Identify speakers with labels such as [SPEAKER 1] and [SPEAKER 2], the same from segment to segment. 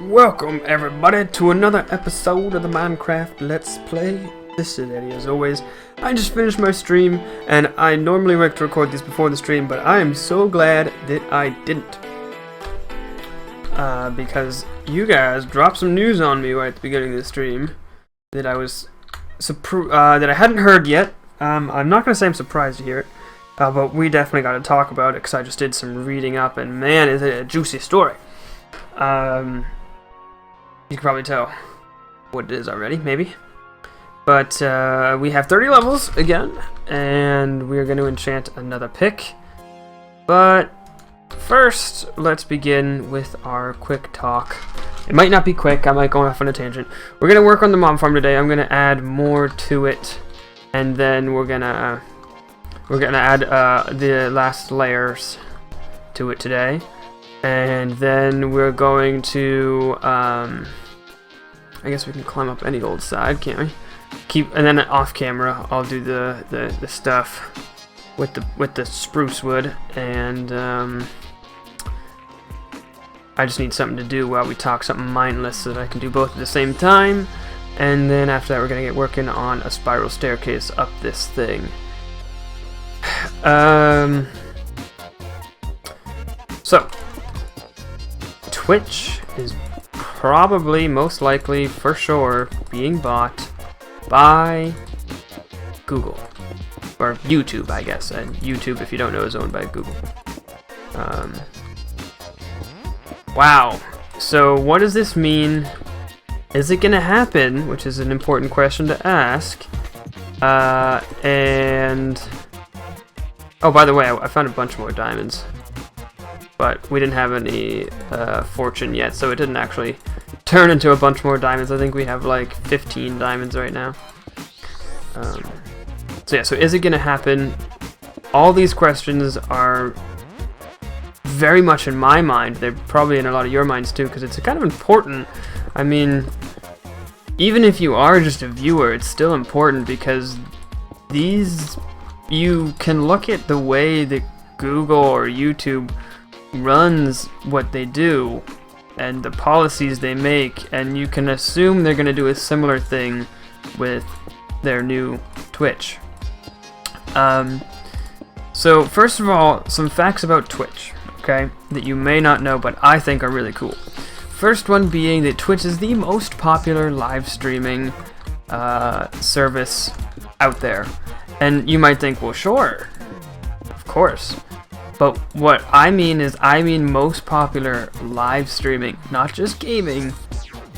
[SPEAKER 1] Welcome everybody to another episode of the Minecraft Let's Play. This is Eddie as always. I just finished my stream and I normally like to record these before the stream, but I am so glad that I didn't. Because you guys dropped some news on me right at the beginning of the stream that I was that I hadn't heard yet. I'm not going to say I'm surprised to hear it, but we definitely got to talk about it because I just did some reading up and man is it a juicy story. You can probably tell what it is already, maybe. But we have 30 levels again, and we're going to enchant another pick. But first, let's begin with our quick talk. It might not be quick, I might go off on a tangent. We're going to work on the mob farm today. I'm going to add more to it, and then we're gonna add the last layers to it today. And then we're going to, I guess we can climb up any old side, can't we? And then off camera, I'll do the stuff with the spruce wood, and I just need something to do while we talk, something mindless, so that I can do both at the same time. And then after that, we're gonna get working on a spiral staircase up this thing. So. Twitch is probably, most likely, for sure, being bought by Google. Or YouTube, I guess. And YouTube, if you don't know, is owned by Google. Wow. So, what does this mean? Is it gonna happen? Which is an important question to ask. And... oh, by the way, I found a bunch more diamonds. But we didn't have any fortune yet, so it didn't actually turn into a bunch more diamonds. I think we have like 15 diamonds right now. So yeah, so is it going to happen? All these questions are very much in my mind. They're probably in a lot of your minds too, because it's kind of important. I mean, even if you are just a viewer, it's still important because you can look at the way that Google or YouTube runs what they do and the policies they make, and you can assume they're going to do a similar thing with their new Twitch. So first of all, some facts about Twitch, okay, that you may not know but I think are really cool. First one being that Twitch is the most popular live streaming service out there. And you might think, well, sure, of course. But what I mean is, I mean most popular live streaming, not just gaming,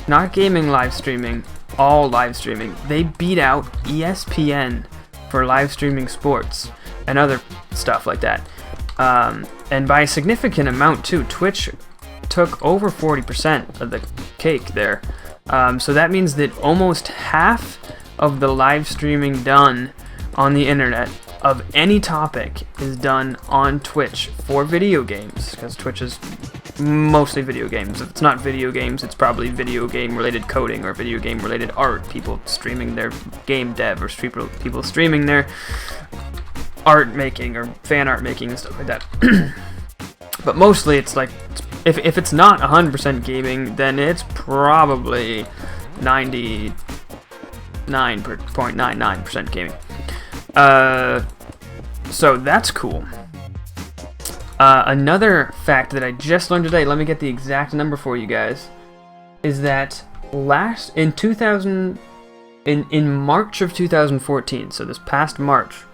[SPEAKER 1] not gaming live streaming, all live streaming. They beat out ESPN for live streaming sports and other stuff like that. And by a significant amount too. Twitch took over 40% of the cake there. So that means that almost half of the live streaming done on the internet of any topic is done on Twitch for video games, because Twitch is mostly video games. If it's not video games, it's probably video game related coding or video game related art, people streaming their game dev, or people streaming their art making or fan art making and stuff like that. But mostly it's like, if it's not 100% gaming, then it's probably 99.99% gaming. So that's cool. Another fact that I just learned today, let me get the exact number for you guys, is that in March of 2014, so this past March,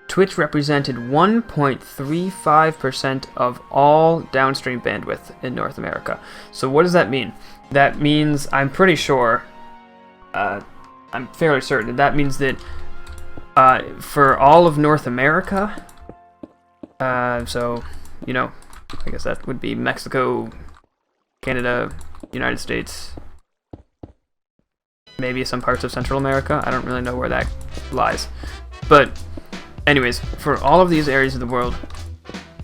[SPEAKER 1] Twitch represented 1.35% of all downstream bandwidth in North America. So what does that mean? That means, I'm pretty sure, I'm fairly certain, that means that for all of North America, so, you know, I guess that would be Mexico, Canada, United States, maybe some parts of Central America. I don't really know where that lies. But, anyways, for all of these areas of the world,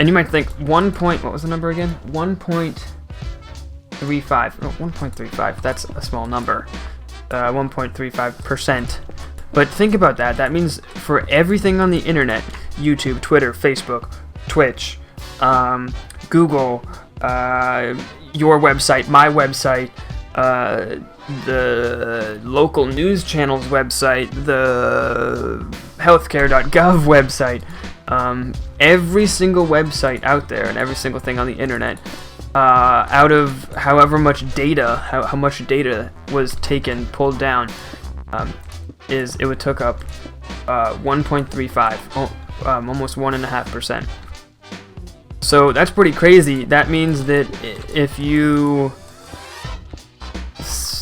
[SPEAKER 1] and you might think, what was the number again? 1.35. No, 1.35. That's a small number. 1.35%. But think about that. That means for everything on the internet, YouTube, Twitter, Facebook, Twitch, Google, your website, my website, the local news channel's website, the healthcare.gov website, every single website out there and every single thing on the internet, out of however much data, how much data was pulled down, it would took up 1.35, almost 1.5%. So that's pretty crazy. That means that if you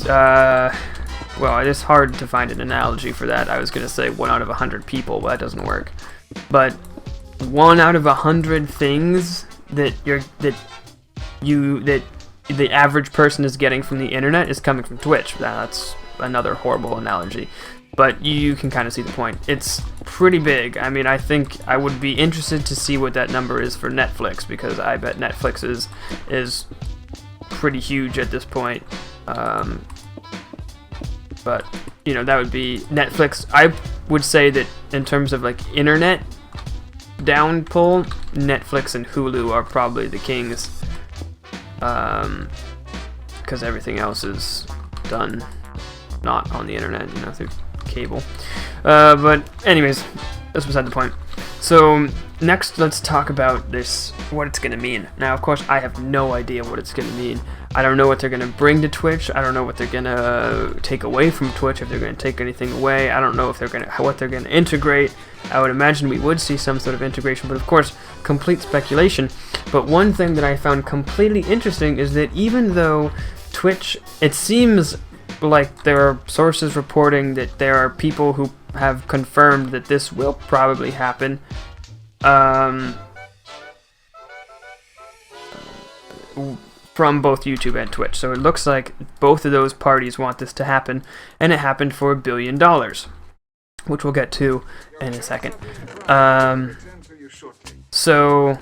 [SPEAKER 1] well, it's hard to find an analogy for that. I was gonna say 1 out of 100 people, but that doesn't work. But 1 out of 100 things that the average person is getting from the internet is coming from Twitch. That's another horrible analogy, but you can kind of see the point. It's pretty big. I mean, I think I would be interested to see what that number is for Netflix, because I bet Netflix is pretty huge at this point. But you know, that would be Netflix. I would say that in terms of like internet down pull, Netflix and Hulu are probably the kings, because everything else is done not on the internet, you know, through cable. But anyways, that's beside the point. So next, let's talk about this, what it's going to mean. Now, of course, I have no idea what it's going to mean. I don't know what they're going to bring to Twitch. I don't know what they're going to take away from Twitch, if they're going to take anything away. I don't know if what they're going to integrate. I would imagine we would see some sort of integration, but of course, complete speculation. But one thing that I found completely interesting is that even though Twitch, it seems like there are sources reporting that there are people who have confirmed that this will probably happen. From both YouTube and Twitch. So it looks like both of those parties want this to happen, and it happened for $1 billion, which we'll get to in a second. So,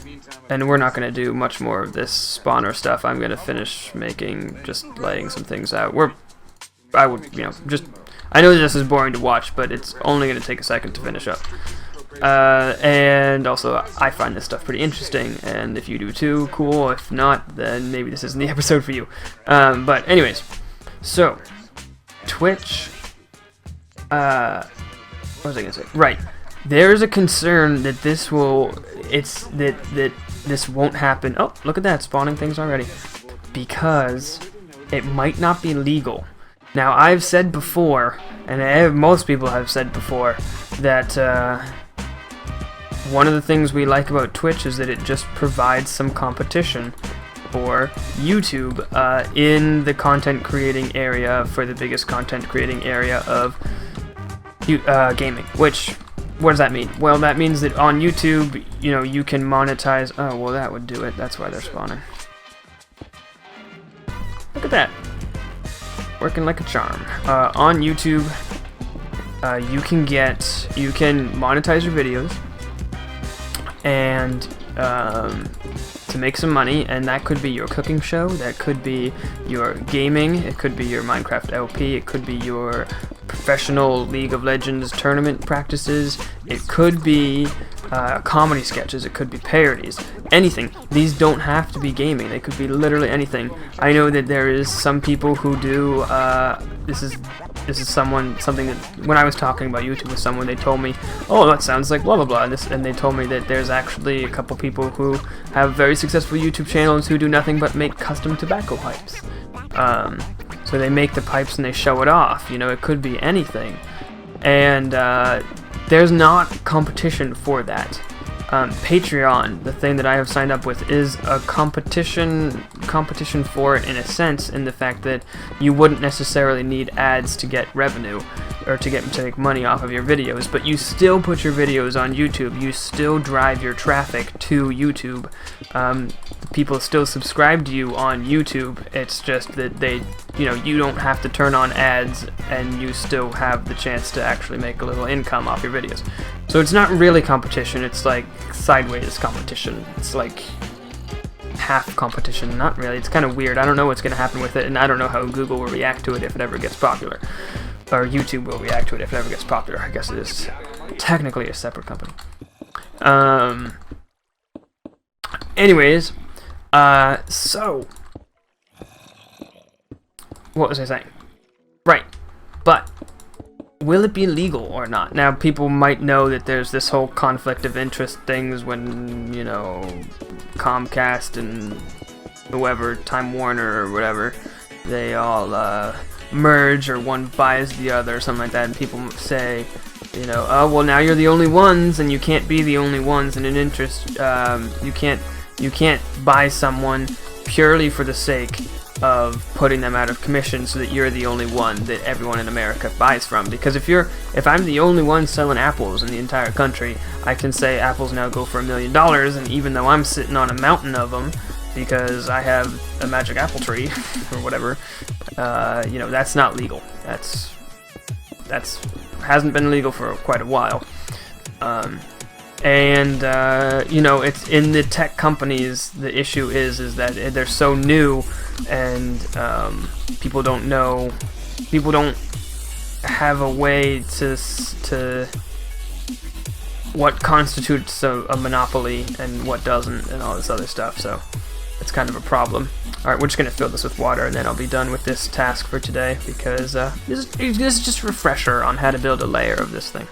[SPEAKER 1] and we're not going to do much more of this spawner stuff. I'm going to finish just laying some things out. I would, you know, I know this is boring to watch, but it's only going to take a second to finish up. And also, I find this stuff pretty interesting, and if you do too, cool. If not, then maybe this isn't the episode for you. But anyways, so Twitch, what was I gonna say? Right, there's a concern that this won't happen. Oh, look at that, spawning things already, because it might not be legal. Now, I've said before, and most people have said before, that one of the things we like about Twitch is that it just provides some competition for YouTube in the content creating area, for the biggest content creating area of gaming. Which, what does that mean? Well, that means that on YouTube, you know, you can monetize. Oh, well, that would do it. That's why they're spawning. Look at that. Working like a charm. On YouTube, you can monetize your videos, and to make some money, and that could be your cooking show, that could be your gaming, it could be your Minecraft LP, it could be your professional League of Legends tournament practices, it could be comedy sketches, it could be parodies, anything. These don't have to be gaming, they could be literally anything. I know that there is some people who do, this is something that, when I was talking about YouTube with someone, they told me, oh, that sounds like blah blah blah, and they told me that there's actually a couple people who have very successful YouTube channels who do nothing but make custom tobacco pipes. So they make the pipes and they show it off, you know, it could be anything. And there's not competition for that. Patreon, the thing that I have signed up with, is a competition for it, in a sense, in the fact that you wouldn't necessarily need ads to get revenue or to make money off of your videos, but you still put your videos on YouTube, you still drive your traffic to YouTube. People still subscribe to you on YouTube. It's just that you don't have to turn on ads, and you still have the chance to actually make a little income off your videos. So it's not really competition, it's like sideways competition. It's like half competition, not really. It's kind of weird. I don't know what's going to happen with it, and I don't know how Google will react to it if it ever gets popular. Or YouTube will react to it if it ever gets popular. I guess it is technically a separate company. Anyways, so what was I saying? Right, but will it be legal or not? Now, people might know that there's this whole conflict of interest things when, you know, Comcast and whoever, Time Warner or whatever, they all merge, or one buys the other or something like that, and people say, you know, oh, well, now you're the only ones, and you can't be the only ones in an interest. You can't buy someone purely for the sake of putting them out of commission so that you're the only one that everyone in America buys from. Because if I'm the only one selling apples in the entire country, I can say apples now go for $1 million, and even though I'm sitting on a mountain of them because I have a magic apple tree or whatever, you know, that's not legal. That's hasn't been legal for quite a while. You know, it's in the tech companies, the issue is that they're so new, and people don't have a way to what constitutes a monopoly and what doesn't, and all this other stuff, so it's kind of a problem. Alright, we're just going to fill this with water, and then I'll be done with this task for today, because this is just a refresher on how to build a layer of this thing.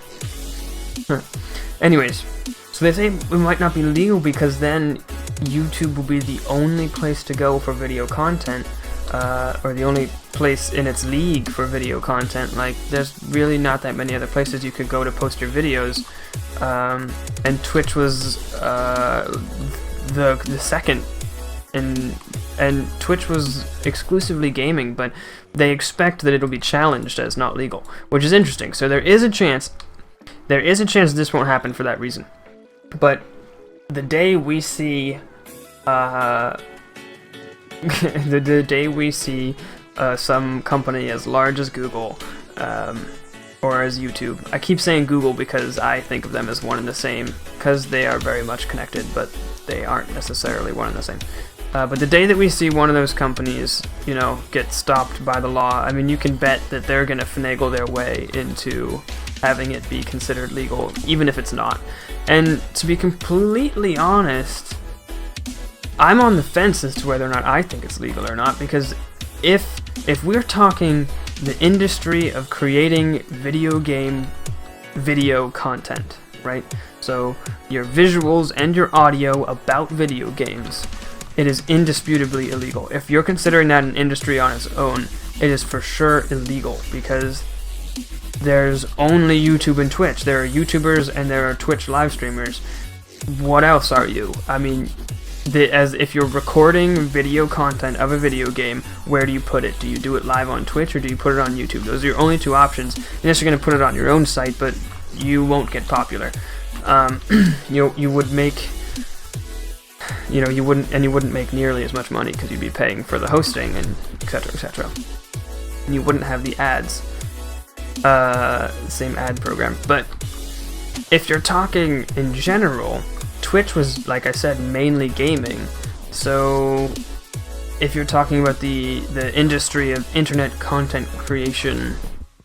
[SPEAKER 1] Anyways, so they say it might not be legal because then YouTube will be the only place to go for video content, or the only place in its league for video content. Like, there's really not that many other places you could go to post your videos, and Twitch was the second, and Twitch was exclusively gaming, but they expect that it'll be challenged as not legal, which is interesting. So there is a chance this won't happen for that reason. But the day we see the day we see some company as large as Google, or as YouTube. I keep saying Google because I think of them as one and the same, because they are very much connected, but they aren't necessarily one and the same. But the day that we see one of those companies, you know, get stopped by the law, I mean, you can bet that they're going to finagle their way into having it be considered legal, even if it's not. And to be completely honest, I'm on the fence as to whether or not I think it's legal or not, because if we're talking the industry of creating video content, right? So your visuals and your audio about video games, it is indisputably illegal. If you're considering that an industry on its own, it is for sure illegal, because there's only YouTube and Twitch. There are YouTubers and there are Twitch live streamers. What else are you? I mean, as if you're recording video content of a video game, where do you put it? Do you do it live on Twitch, or do you put it on YouTube? Those are your only two options. Unless you're going to put it on your own site, but you won't get popular. You would make, you know, you wouldn't make nearly as much money because you'd be paying for the hosting and etc., etc. And you wouldn't have the ads, same ad program. But if you're talking in general, Twitch was, like I said, mainly gaming. So if you're talking about the industry of internet content creation,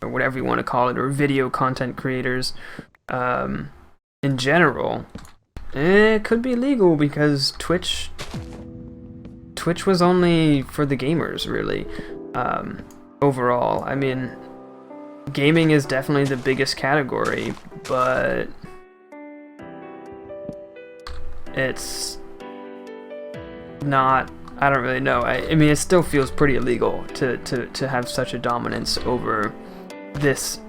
[SPEAKER 1] or whatever you want to call it, or video content creators, in general, it could be legal, because Twitch was only for the gamers, really. Overall, I mean, gaming is definitely the biggest category, but it's not, I don't really know. I mean, it still feels pretty illegal to have such a dominance over this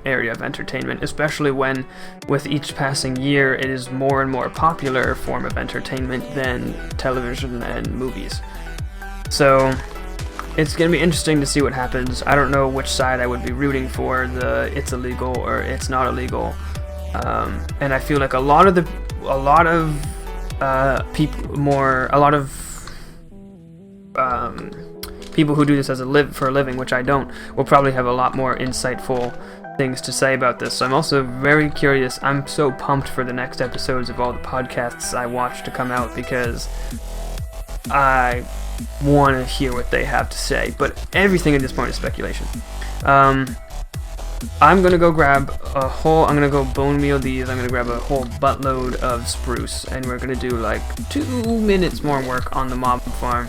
[SPEAKER 1] area of entertainment, especially when with each passing year it is more and more popular form of entertainment than television and movies. So it's going to be interesting to see what happens. I don't know which side I would be rooting for, the it's illegal or it's not illegal. And I feel like a lot of people who do this as for a living, which I don't, will probably have a lot more insightful things to say about this. So I'm also very curious. I'm so pumped for the next episodes of all the podcasts I watch to come out, because I want to hear what they have to say. But everything at this point is speculation. I'm gonna go grab a whole, I'm gonna go bone meal these, I'm gonna grab a whole buttload of spruce, and we're gonna do like 2 minutes more work on the mob farm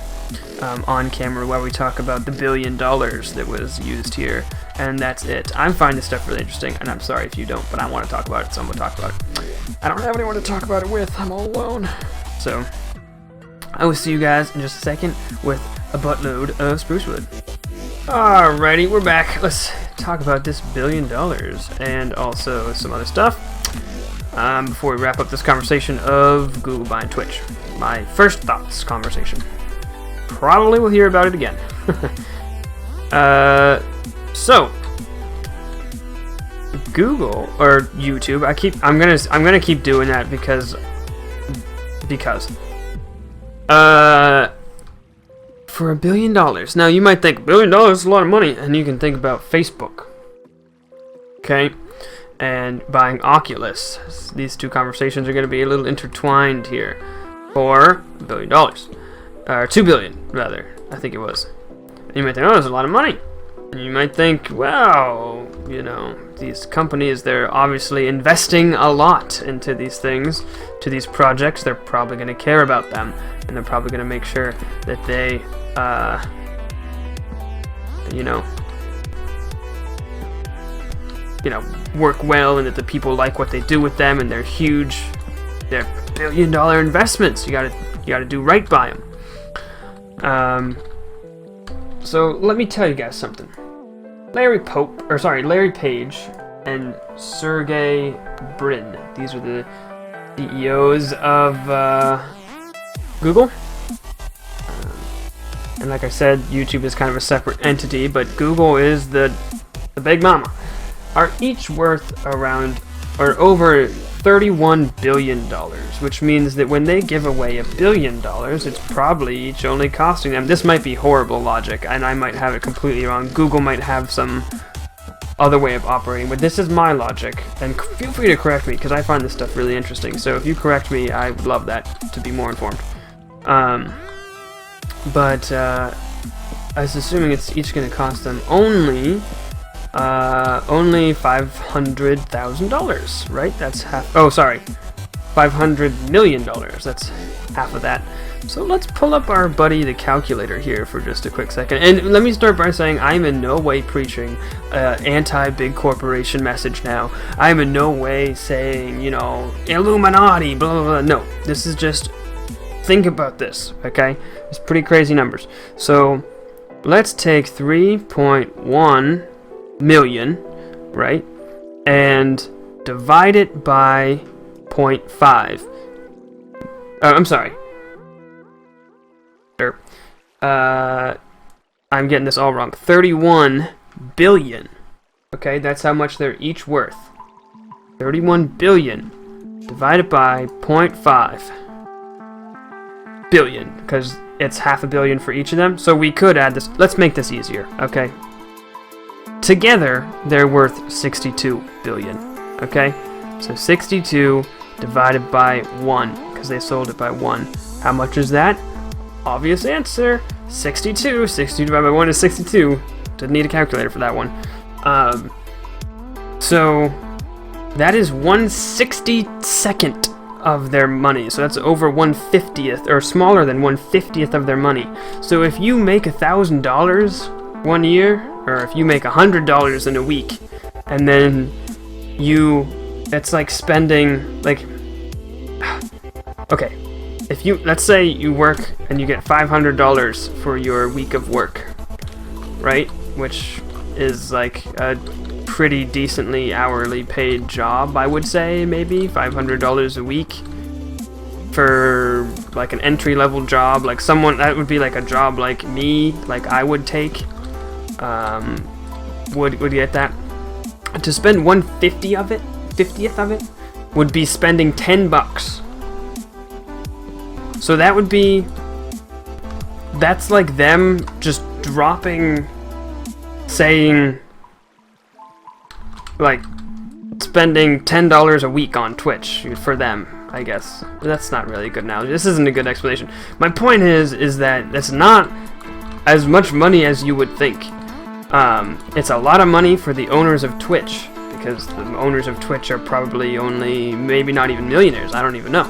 [SPEAKER 1] on camera while we talk about the $1 billion that was used here, and that's it. I'm finding this stuff really interesting, and I'm sorry if you don't, but I want to talk about it, so I'm gonna talk about it. I don't have anyone to talk about it with, I'm all alone. So, I will see you guys in just a second with a buttload of spruce wood. Alrighty, we're back. Let's talk about this $1 billion and also some other stuff before we wrap up this conversation of Google buying Twitch. My first thoughts conversation. Probably will hear about it again. So Google or YouTube, I'm gonna keep doing that because for $1 billion. Now you might think $1 billion is a lot of money, and you can think about Facebook, okay, and buying Oculus. These two conversations are going to be a little intertwined here. For $1 billion, or $2 billion rather, I think it was. And you might think, oh, that's a lot of money. And you might think, well, you know, these companies, they're obviously investing a lot into these things, to these projects. They're probably going to care about them, and they're probably going to make sure that they, you know, work well, and that the people like what they do with them, and they're huge. They're $1 billion investments. You gotta do right by them. So let me tell you guys something. Larry Page and Sergey Brin. These are the CEOs of Google. And like I said, YouTube is kind of a separate entity, but Google is the big mama. Are each worth around or over $31 billion, which means that when they give away $1 billion, it's probably each only costing them. This might be horrible logic, and I might have it completely wrong. Google might have some other way of operating, but this is my logic, and feel free to correct me, because I find this stuff really interesting. So if you correct me, I would love that, to be more informed. But I was assuming it's each going to cost them only $500,000, right? That's half. Oh, sorry, $500 million. That's half of that. So let's pull up our buddy the calculator here for just a quick second. And let me start by saying I'm in no way preaching anti-big corporation message now. I'm in no way saying, you know, Illuminati, blah, blah, blah. No, this is just, think about this, okay? It's pretty crazy numbers. So let's take 3.1 million, right, and divide it by 0.5. I'm sorry. I'm getting this all wrong. 31 billion. Okay, that's how much they're each worth. 31 billion divided by 0.5 billion, because it's half a billion for each of them. So we could add this. Let's make this easier, okay? Together, they're worth 62 billion, okay? So 62 divided by 1, because they sold it by 1. How much is that? Obvious answer, 62. 62 divided by 1 is 62. Didn't need a calculator for that one. So that is 1/62nd of their money. So that's over 1/50th, or smaller than 1/50th of their money. So if you make $1,000 one year, or if you make $100 in a week, and then it's like spending, like, okay, if you, let's say you work and you get $500 for your week of work, right, which is like a pretty decently hourly paid job, I would say, maybe $500 a week for like an entry-level job, like someone that would be like a job like me, like I would take, would get that. To spend 1/50th of it would be spending $10. So that would be, that's like them just dropping, saying, like, spending $10 a week on Twitch for them, I guess. That's not really a good analogy. This isn't a good explanation. My point is that that's not as much money as you would think. It's a lot of money for the owners of Twitch, because the owners of Twitch are probably only, maybe not even millionaires. I don't even know.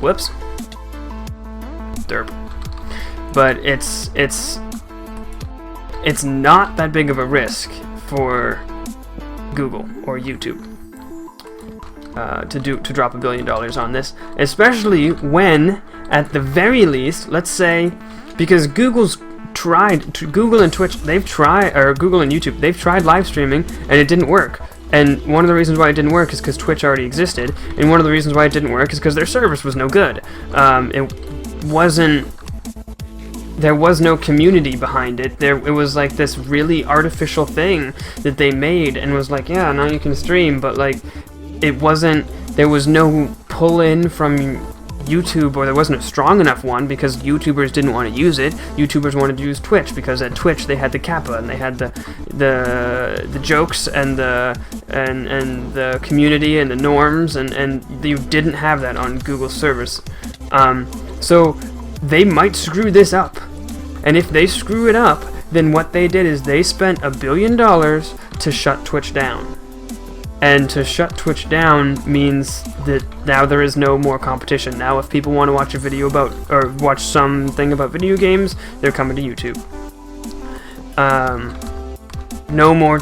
[SPEAKER 1] Whoops. Derp. But it's not that big of a risk for Google or YouTube to drop $1 billion on this, especially when, at the very least, let's say, because Google and Twitch, Google and YouTube, they've tried live streaming and it didn't work. And one of the reasons why it didn't work is because Twitch already existed, and one of the reasons why it didn't work is because their service was no good. There was no community behind it. It was like this really artificial thing that they made and was like, yeah, now you can stream, but like, there was no pull-in from YouTube, or there wasn't a strong enough one, because YouTubers didn't want to use it. YouTubers wanted to use Twitch because at Twitch they had the kappa and they had the jokes and the community and the norms, and you didn't have that on Google's service. So they might screw this up, and if they screw it up, then what they did is they spent $1 billion to shut Twitch down. And to shut Twitch down means that now there is no more competition. Now if people want to watch a video about, or watch something about video games, they're coming to YouTube. No more,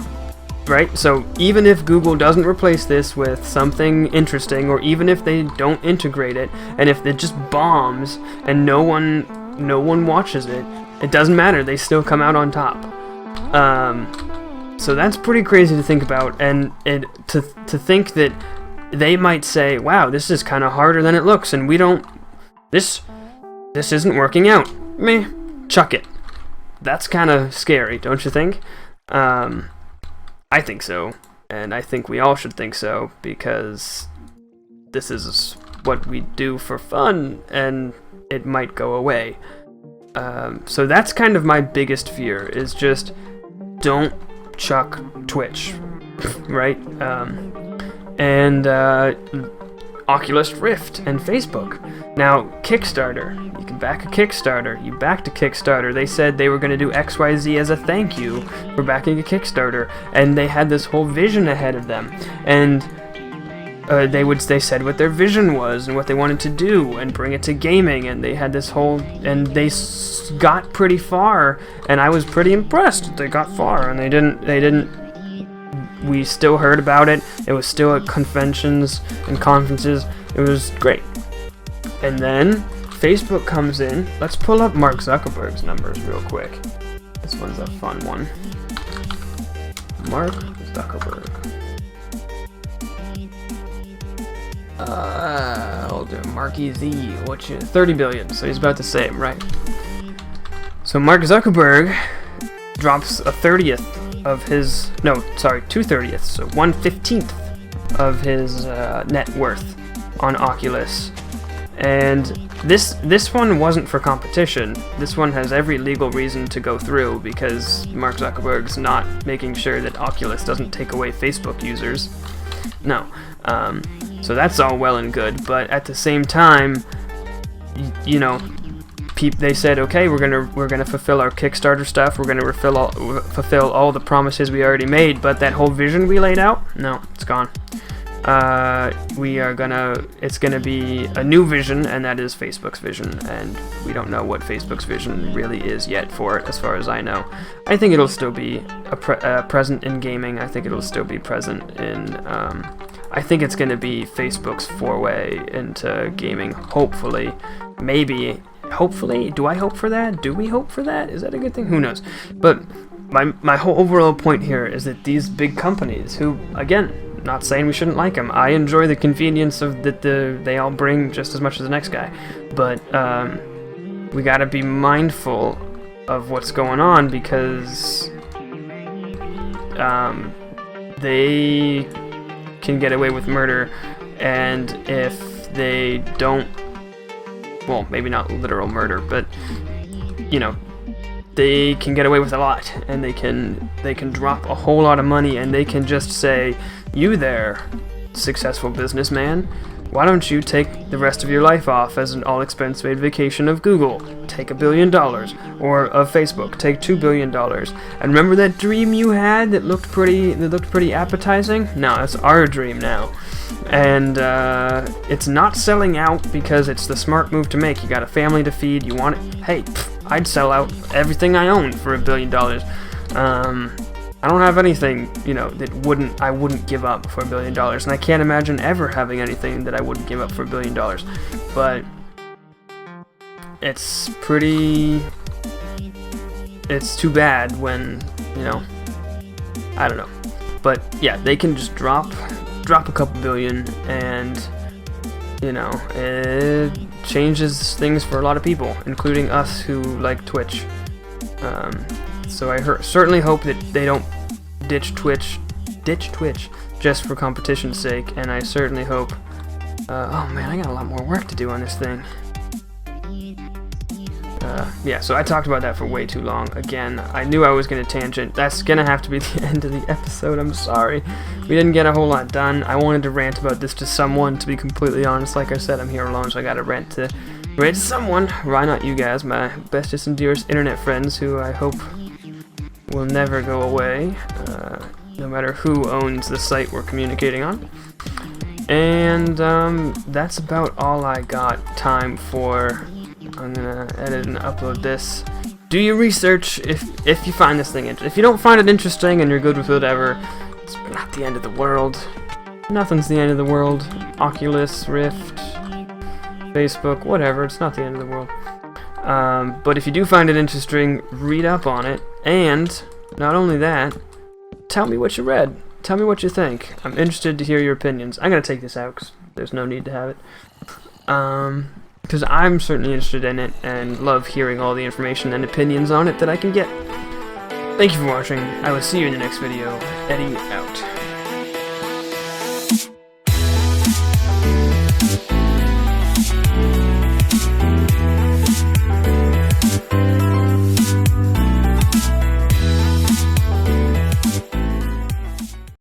[SPEAKER 1] right? So even if Google doesn't replace this with something interesting, or even if they don't integrate it, and if it just bombs and no one watches it, it doesn't matter. They still come out on top. So that's pretty crazy to think about, and to think that they might say, wow, this is kind of harder than it looks, and this isn't working out. Meh, chuck it. That's kind of scary, don't you think? I think so, and I think we all should think so, because this is what we do for fun, and it might go away. So that's kind of my biggest fear, is just don't chuck Twitch, right? And Oculus Rift and Facebook. Now, Kickstarter. You can back a Kickstarter. You backed a Kickstarter. They said they were going to do XYZ as a thank you for backing a Kickstarter, and they had this whole vision ahead of them. And they said what their vision was and what they wanted to do and bring it to gaming, and they had this whole, and they got pretty far, and I was pretty impressed that they got far, and they didn't we still heard about it. It was still at conventions and conferences. It was great. And then Facebook comes in. Let's pull up Mark Zuckerberg's numbers real quick. This one's a fun one. Mark Zuckerberg. Hold on, Marky Z, 30 billion, so he's about the same, right? So Mark Zuckerberg drops a 30th of his, no, sorry, 2/30ths, so 1/15th of his net worth on Oculus. And this one wasn't for competition. This one has every legal reason to go through, because Mark Zuckerberg's not making sure that Oculus doesn't take away Facebook users. No. So that's all well and good, but at the same time, you know, they said, okay, we're gonna fulfill our Kickstarter stuff. We're gonna fulfill all the promises we already made, but that whole vision we laid out, no, it's gone. It's gonna be a new vision, and that is Facebook's vision, and we don't know what Facebook's vision really is yet for it, as far as I know. I think it'll still be present in gaming. I think it'll still be present in. I think it's gonna be Facebook's foray into gaming. Hopefully, maybe. Hopefully, do I hope for that? Do we hope for that? Is that a good thing? Who knows? But my whole overall point here is that these big companies, who, again, not saying we shouldn't like them. I enjoy the convenience of that they all bring just as much as the next guy. But we gotta be mindful of what's going on, because they can get away with murder, and if they don't, well, maybe not literal murder, but you know, they can get away with a lot, and they can drop a whole lot of money, and they can just say, you there, successful businessman, Why don't you take the rest of your life off as an all-expense-paid vacation of Google? Take $1 billion. Or of Facebook, take $2 billion. And remember that dream you had that looked pretty appetizing? No, it's our dream now. And it's not selling out because it's the smart move to make. You got a family to feed, you want it. Hey, I'd sell out everything I own for $1 billion. I don't have anything, you know, that I wouldn't give up for $1 billion, and I can't imagine ever having anything that I wouldn't give up for $1 billion. But it's too bad when, you know, I don't know. But yeah, they can just drop a couple billion, and you know, it changes things for a lot of people, including us who like Twitch. So I certainly hope that they don't ditch Twitch just for competition's sake, and I certainly hope... oh man, I got a lot more work to do on this thing. Yeah, so I talked about that for way too long. Again, I knew I was going to tangent. That's going to have to be the end of the episode. I'm sorry. We didn't get a whole lot done. I wanted to rant about this to someone, to be completely honest. Like I said, I'm here alone, so I got to rant to someone. Why not you guys, my bestest and dearest internet friends, who I hope will never go away, no matter who owns the site we're communicating on. And that's about all I got time for. I'm gonna edit and upload this. Do your research if you find this thing interesting. If you don't find it interesting and you're good with whatever, it's not the end of the world. Nothing's the end of the world. Oculus, Rift, Facebook, whatever, it's not the end of the world. But if you do find it interesting, read up on it, and not only that, tell me what you read. Tell me what you think. I'm interested to hear your opinions. I'm gonna take this out because there's no need to have it. Because I'm certainly interested in it and love hearing all the information and opinions on it that I can get. Thank you for watching. I will see you in the next video. Eddie out.